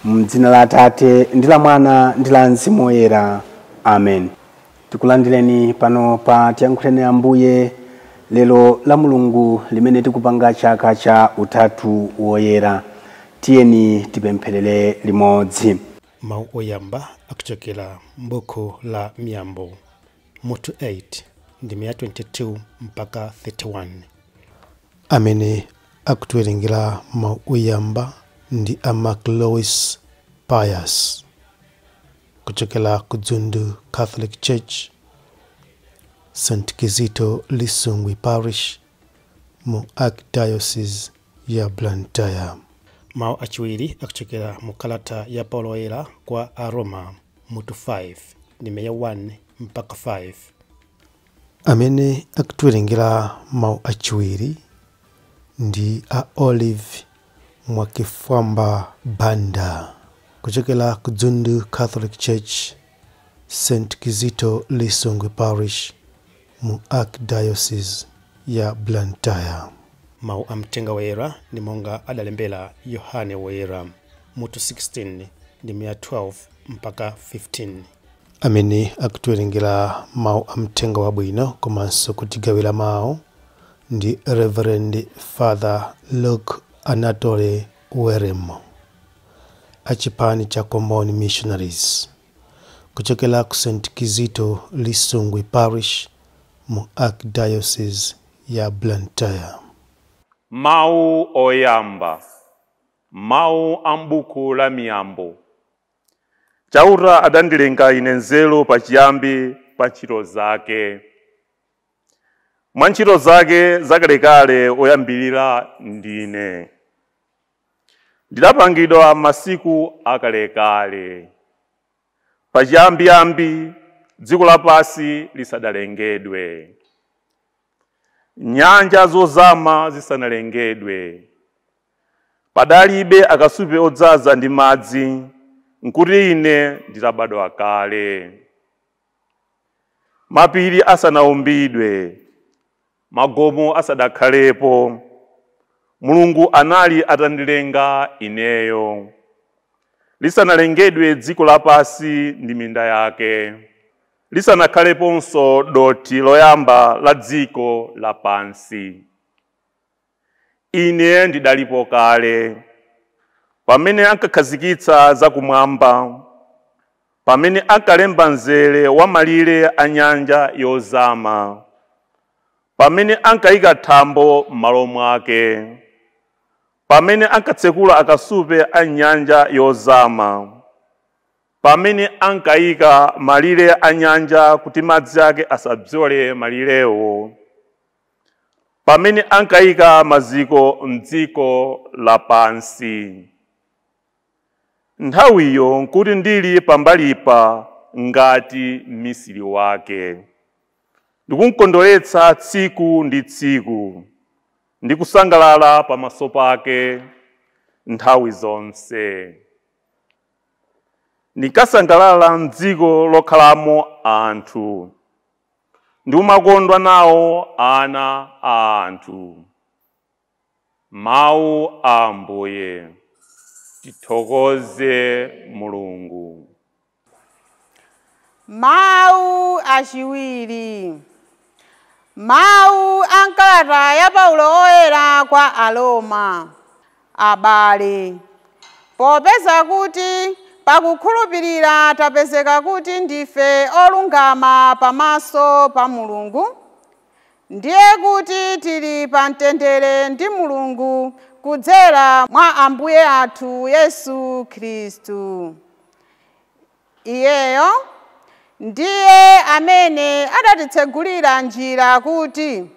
M'dzina la Atate ndi la Mwana ndi la Mzimu Woyera. Amen. Tikulandireni pano pa Tiyankhuleni Ambuye lero la Mulungu limene tikupanga chaka cha Utatu Woyera. Tiyeni tipempherere limodzi. Mawu oyamba akuchokera m'buku la Miyambo mutu 8 ndi 22 mpaka 31. Amene akutiwerengera mawu oyamba ndi Mark Lois Pius kuchokera ku Dzundu Catholic Church, St. Kizito Lisungwi Parish mu Archdiocese ya Blantyre. Mawu achiwiri akuchokera mu kalata ya Paulo Woyera kwa Aroma mutu 5 ndi 1 mpaka 5. Amene akutiwerengera mawu achiwiri ndi a Olive Mwakifwamba Banda kuchokera ku Dzundu Catholic Church, St. Kizito Lisungwi Parish mu Archdiocese ya Blantyre. Mawu amtenga Woyera ndi monga adalembera Yohane Woyera mutu 16 ndi 12 mpaka 15. Amene akutiwerengera mawu amtenga wabwino komanso kutigawira mawu ndi Reverend Father Luke Anatole Weremo achipani cha Comboni Missionaries kuchokera ku St. Kizito Lisungwi Parish mu Archdiocese ya Blantyre. Mawu oyamba. Mawu ambuku la Miyambo. Chauta adandilenga ine nzeru pachiyambi pa ntchito zake. Mwa ntchito zake zakalekale oyambirira ndine. Ndidapangidwa masiku akalekale. Pachiyambiyambi dziko lapansi lisadalengedwe. Nyanja zozama zisanalengedwe. Padalibe akasupe odzaza ndi madzi, nkuti ine ndidabadwa kale. Mapiri asanaumbidwe, magomo asadakhalepo, Mulungu anali atandilenga ineyo. Lisanalengedwe dziko lapansi ndi minda yake, lisanakhaleponso doti loyamba la dziko lapansi. Ine ndidalipo kale, pamene ankakhazikitsa zakumwamba, pamene ankalemba mzere wa malire a nyanja yozama, pamene ankayika thambo m'malo mwake, pamene ankatsekula akasupe a nyanja yozama, pamene ankayika malire a nyanja kuti madzi ake asabzole malirewo, pamene ankayika maziko m'dziko lapansi. Nthawiyo nkuti ndili pambalipa ngati mmisiri wake, ndikunkondoletsa tsiku ndi tsiku, ndikusangalala pamaso pake nthawi zonse. Ndikasangalala m'dziko lokhalamo anthu, ndikumakondwa nawo ana a anthu. Mawu a Ambuye. Tithokoze Mulungu. Mawu achiwiri. Mawu ankalata ya Paulo Woyera kwa Aroma. Abale, popeza kuti pakukhulupirira tapezeka kuti ndife olungama pamaso pa Mulungu, ndiye kuti tili pa mtendere ndi Mulungu kudzera mwa Ambuye athu Yesu Khristu. Iyeyo ndiye amene adatitsegulira njira kuti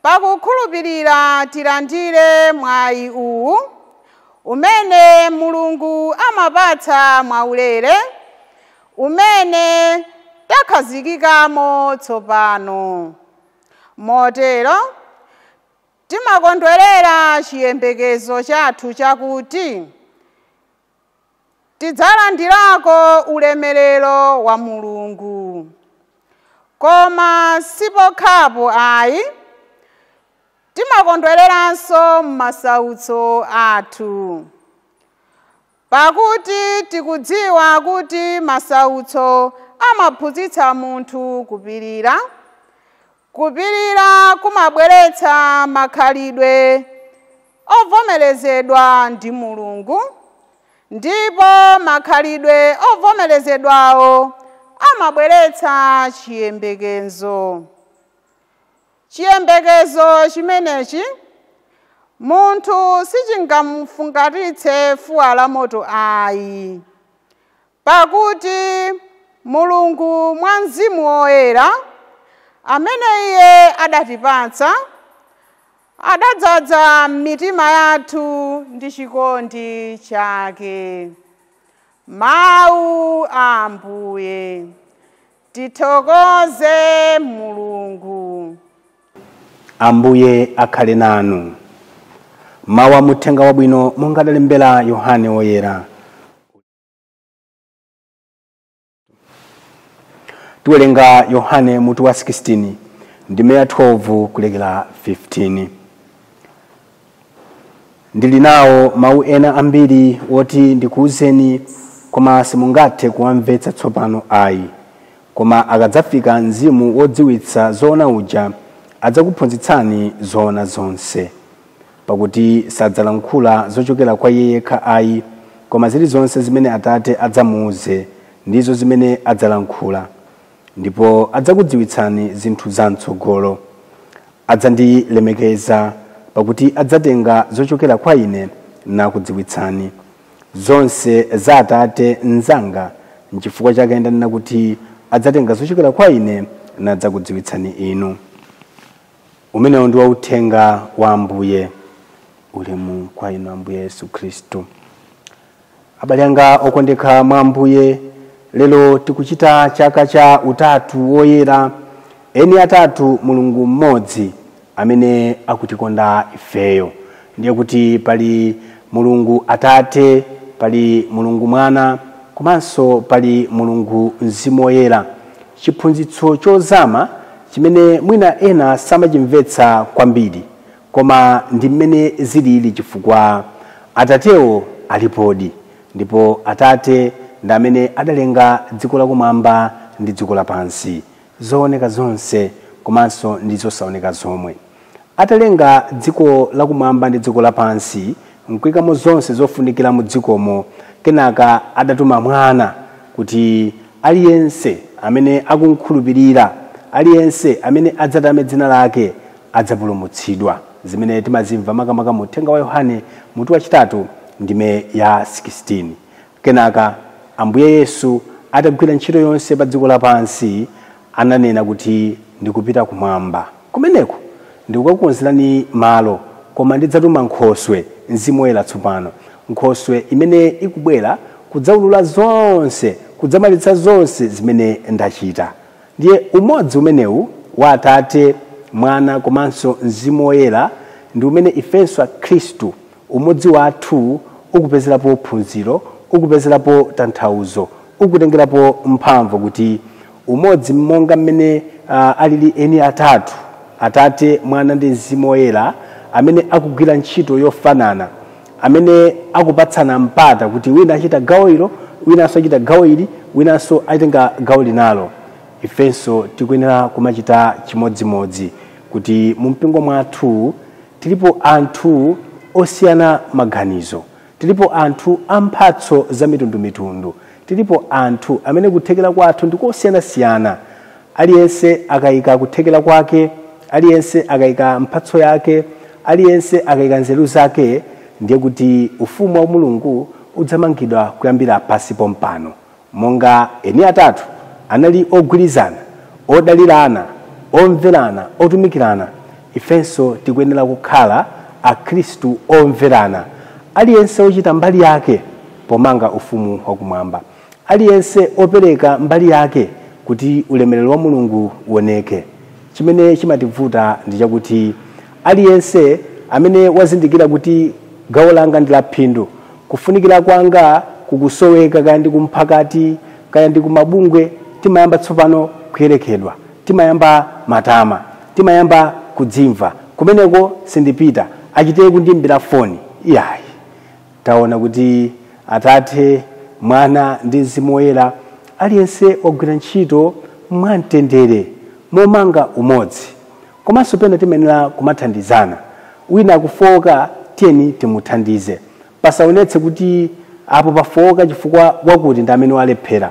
pakukhulupirira tilandire mwayi uwu umene Mulungu amapatsa mwaulere, umene takhazikikamo tsopano. Motero timakondwerera chiyembekezo chathu chakuti tidzalandirako ulemerero wa Mulungu. Koma sipokhapo ayi, timakondwereranso m'masautso athu. pakuti tikudziwa kuti masautso amaphunzitsa munthu kupirira. Kupirira kumabweretsa makhalidwe ovomerezedwa ndi Mulungu, ndipo makhalidwe ovomerezedwawo amabweretsa chiyembekezo. Chiyembekezo chimenechi munthu sichingamufungatitse fuwa la moto ayi, pakuti Mulungu mwa Mzimu Woyera amene Iye adatipatsa adadzaza mitima yathu ndi chikondi chake. Mawu a Ambuye. Tithokoze Mulungu. Ambuye akhale nanu. Mawu a Uthenga Wabwino monga adalembera Yohane Woyera. Tiwerenga Yohane mutu wa 16 ndime ya 12 kulekera 15. Ndili nawo mawu ena ambiri woti ndikuwuzeni, koma simungathe kuwamvetsa tsopano ayi. Koma akadzafika Mzimu wodziwitsa zoona uja, adzakuphunzitsani zoona zonse. Pakuti sadzalankhula zochokera kwa Iye yekha ayi, koma zilizonse zimene Atate adzamuuze ndizo zimene adzalankhula. Ndipo adzakudziwitsani zinthu zam'tsogolo. Adzandilemekeza, pakuti adzatenga zochokera kwa Ine nakudziwitsani. Zonse za Atate nzanga, n'chifukwa chake ndanena kuti adzatenga zochokera kwa Ine nadzakudziwitsani inu. Umenewo ndi uthenga wa Ambuye. Ulemu kwa inu Ambuye Yesu Kristu. Abale anga okondeka mwa Ambuye, lelo tikuchita chaka cha utatu woyera, eni atatu Mulungu mmodzi amene akutikonda ifeyo. Ndiye kuti pali Mulungu Atate, pali Mulungu Mwana, komanso pali Mulungu Mzimu Woyera. Chiphunzitso chozama chimene mwina ena samachimvetsa kwambiri, koma ndi mmene zilili chifukwa Atatewo alipodi, ndipo Atate ndi amene adalenga dziko lakumwamba ndi dziko lapansi, zooneka zonse komanso ndi zosaoneka zomwe. Atalenga dziko lakumwamba ndi dziko lapansi, nkuyikamo zonse zofunikira mu dzikomo, kenaka adatuma Mwana kuti aliyense amene akumkhulupirira, aliyense amene adzatame dzina lake adzapulumutsidwa. Zimene timazimva makamaka mu Uthenga wa Yohane mutu wa 3 ndime ya 16. Kenaka Ambuye Yesu atagwira ntchito yonse pa dziko lapansi, ananena kuti ndikupita kumwamba. Kumeneko ndikukakonzerani malo, koma ndidzatuma Nkhoswe, Mzimu Woyera tsopano. Nkhoswe imene ikubwera kudzaulula zonse, kudzamalitsa zonse zimene ndachita. Ndiye umodzi umenewu wa Atate, Mwana komanso Mzimu Woyera ndi umene ifenso a Khristu, umodzi wathu ukupezerapo phunziro, ukupezerapo tanthauzo, ukutengerapo mphamvu kuti umodzi monga mmene alili eni atatu, Atate, Mwana ndi Mzimu Woyera, amene akugwira ntchito yofanana, amene akupatsana mpata kuti wina achita gawo ilo, winanso achita gawo ili, winanso atenga gawo linalo. Ifenso tikuyenera kumachita chimodzimodzi, kuti mu mpingo mwathu tilipo anthu osiyana maganizo, tilipo anthu amphatso za mitundumitundu, tilipo anthu amene kuthekera kwathu ndikosiyanasiyana. Aliyense akayika kuthekera kwake, aliyense akayika mphatso yake, aliyense akayika nzeru zake, ndiye kuti ufumu wa Mulungu udzamangidwa kuyambira pasi pompano. Monga eni atatu anali ogwirizana, odalirana, omverana, otumikirana, ifenso tikuyenera kukhala a Khristu omverana, aliyense ochita mbali yake pomanga ufumu wakumwamba, aliyense opereka mbali yake kuti ulemerero wa Mulungu uoneke. Chimene chimativuta ndi chakuti aliyense amene wazindikira kuti gawo langa ndi la phindu, kufunikira kwanga kukusoweka, kaya ndi kumphakati, kaya ndi kumabungwe, timayamba tsopano kuyerekedwa, timayamba matama, timayamba kudzimva, kumeneko sindipita, achite kundimbira foni. Iyayi, taona kuti Atate, Mwana ndi Mzimu Woyera aliyense ogwira ntchito mwamtendere momanga umodzi. Komanso pena timenera kumathandizana. Wina akufoka tiyeni timuthandize. Pasaonetse kuti apo pafoka chifukwa wakuti ndi amene walephera.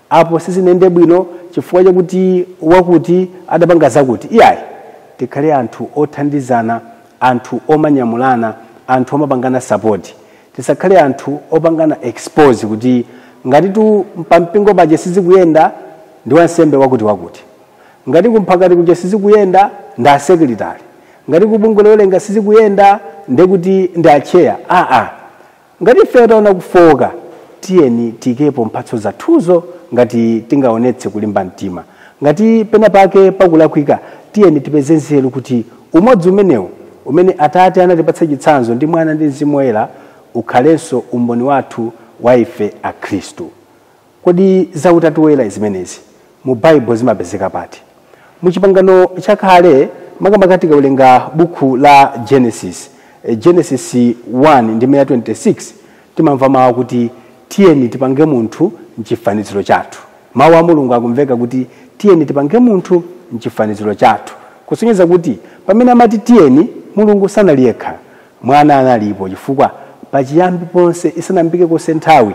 Apo sizinende bwino chifukwa chakuti wakuti adapanga zakuti. Iyayi, tikhale anthu othandizana, anthu omanyamulana, anthu omapangana support. Tisakhale anthu opangana expose kuti ngati tu pampingo paje sizikuyenda ndi wansembe wakuti. Ngati kumphakati kuja sizikuyenda ndi asekretary. Ngati kubungwe lolenga sizikuyenda ndekuti ndi acheya. Ngati ife taona kufoka tiyeni tikepo mphatso zathuzo ngati tingaonetse kulimba mtima. Ngati pena pake pakulakwika tiyeni tipeze nzeru kuti umodzi umenewu umene Atate anatipatsa chitsanzo ndi Mwana ndi Mzimu Woyera ukhalenso umboni wathu wa ife a Khristu. Kodi za Utatu Woyera zimenezi mu Bible zimapezeka pati? Mu Chipangano chakale makamaka tikawerenga buku la Genesis 1 ndi 26 timamva mawu kuti tiyeni tipange munthu mchifaniziro chathu. Mawu a Mulungu akumveka kuti tiyeni tipange munthu mchifaniziro chathu. Kusonyeza kuti pamene amati tiyeni Mulungu sanali yekha, Mwana analipo chifukwa pachiyambi ponse isanambike konse nthawi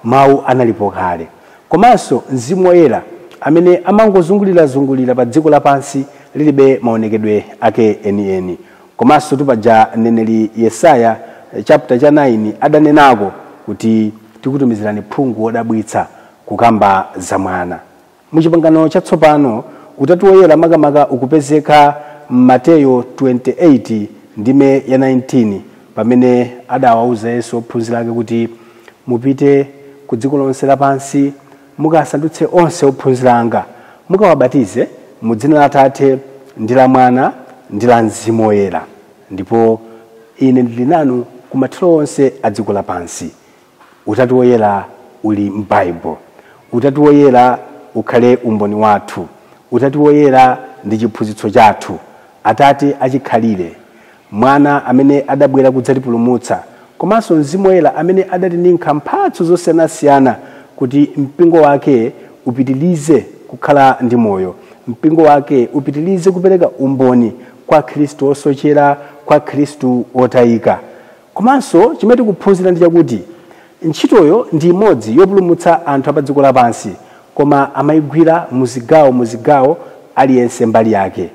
mawu analipo kale. Komanso Mzimu Woyera amene amangozungulira pa dziko lapansi lilibe maonekedwe ake enieni. Komanso tupaja mneneri Yesaya chapter 9 adanenako kuti tikutumizirani phungu wodabwitsa kukamba za Mwana. Mu Chipangano chatsopano Utatu Woyera makamaka ukupezeka Mateyo 28 ndime ya 19 pamene adawauza Yesu ophunzira ake kuti mupite ku dziko lonse lapansi mukasandutse onse ophunzira anga mukawabatize mu dzina la Atate ndi la Mwana ndi la Mzimu Woyera, ndipo ine ndili nanu ku mathero onse a dziko lapansi. Utatu Woyera uli m'Bible. Utatu Woyera ukhale umboni wathu. Utatu Woyera ndi chiphunzitso chathu. Atate achikhalire, Mwana amene adabwera kudzatipulumutsa, komanso Mzimu Woyera amene adatininka mphatso zosiyanasiyana kuti mpingo wake upitilize kukhala ndi moyo, mpingo wake upitilize kupereka umboni kwa Khristu osochera, kwa Khristu otayika. Komanso chimene tikuphunzira ndi chakuti ntchitoyo ndi imodzi yopulumutsa anthu apa dziko lapansi, koma amayigwira muzigawo aliyense mbali yake.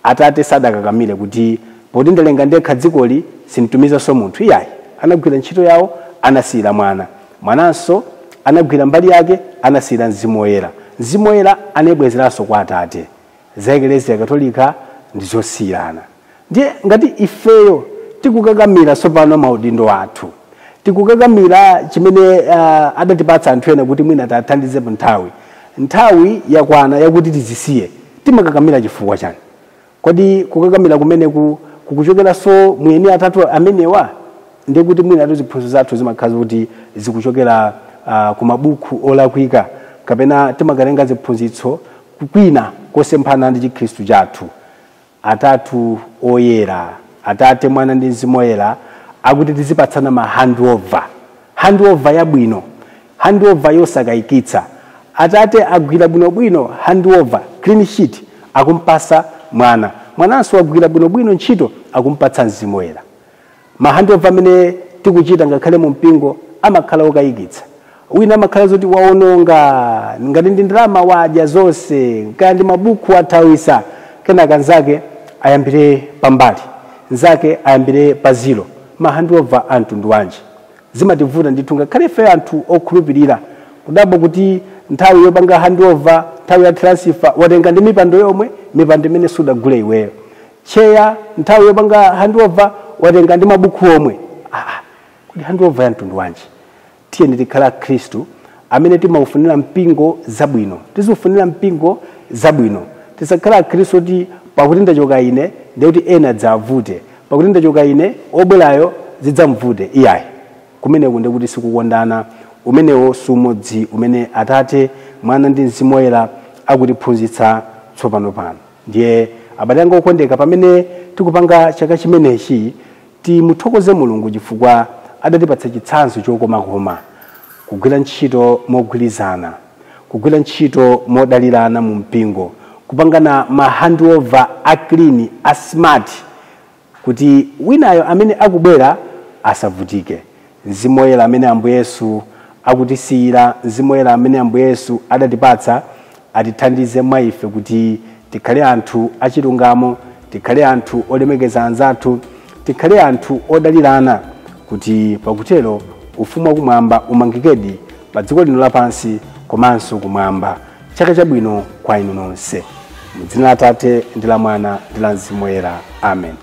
Atate sadakakamire kuti poti ndalenga ndekha dzikoli sintumizanso munthu. Iyayi, anagwira ntchito yawo anasiyira Mwana. Mwananso anagwira mbali yake anasiyira Mzimu Woyera. Mzimu Woyera anabwezeranso kwa Atate. Za Eklesia Katolika ndi zosiyana. Ndiye ngati ifeyo tikukakamira sopano maudindo athu, tikukakamira chimene adatipatsa anthu ena kuti mwina tathandizepo nthawi yakwana yakuti tizisiye, timakakamira chifukwa chani? Kodi kukakamira kumeneku kukuchokeranso mwini atatu amenewa? Ndiye kuti mwina ziphunzitso zathu zimakhala kuti zikuchokera ku mabuku olakwika, kapena timakatenga ziphunzitso kwina kosemphana ndi Chikhristu chathu. Atatu Oyera, Atate, Mwana ndi Mzimu Woyera akuti tizipatsana ma handover yabwino, handover yosakayikitsa. Atate agwira bwinobwino handover, clean sheet, akumpasa Mwana. Mwananso agwira bwinobwino ntchito akumpatsa Mzimu Woyera. Ma handover amene tikuchita ngakhale mu mpingo amakhala okayikitsa. Wina amakhala zoti waononga, ngati ndi ndalama wadya zonse, kaya ndi mabuku athawisa, kenaka nzake ayambire pambali, nzake ayambire pa zero. Ma handover anthu ndi wanji zimativuta ndithu ngakhale ife anthu okhulupirira kudabwa kuti nthawi yopanga handover, nthawi ya transfer watenga ndi mipando yomwe, mipando imene sudagule iweyo. Cheya nthawi yopanga handover watenga ndi mabuku omwe. Kuti handover ya mtundu wanji? Tiyeni tikhala Khristu amene timaufunira mpingo zabwino, tiziufunira mpingo zabwino. Tisakhala Khristu kuti pakuti ndachoka ine ndiye kuti ena adzavute, pakuti ndachoka ine obwerayo zidzamvute. Iyayi, kumeneku ndiye kuti sikukondana, umenewo sumodzi umene Atate, Mwana ndi Mzimu Woyera akutiphunzitsa tsopano pano. Ndiye abale anga okondeka, pamene tikupanga chaka chimenechi timuthokoze Mulungu chifukwa adatipatsa chitsanzo chokomakoma. kugwira ntchito mogwirizana, kugwira ntchito modalirana mu mpingo, kupangana ma handover a clean, a smart, kuti winayo amene akubwera asavutike. Mzimu Woyera amene Ambuye Yesu akutisiyira, Mzimu Woyera amene Ambuye Yesu adatipatsa, atithandize mwa ife kuti tikhale anthu achilungamo, tikhale anthu olemekeza anzathu, tikhale anthu odalirana, kuti pakutero ufumu wakumwamba umangikedi pa dziko lino lapansi komanso kumwamba. Chaka chabwino kwa inu nonse. M'dzina la Atate ndi la Mwana ndi la Mzimu Woyera. Amen.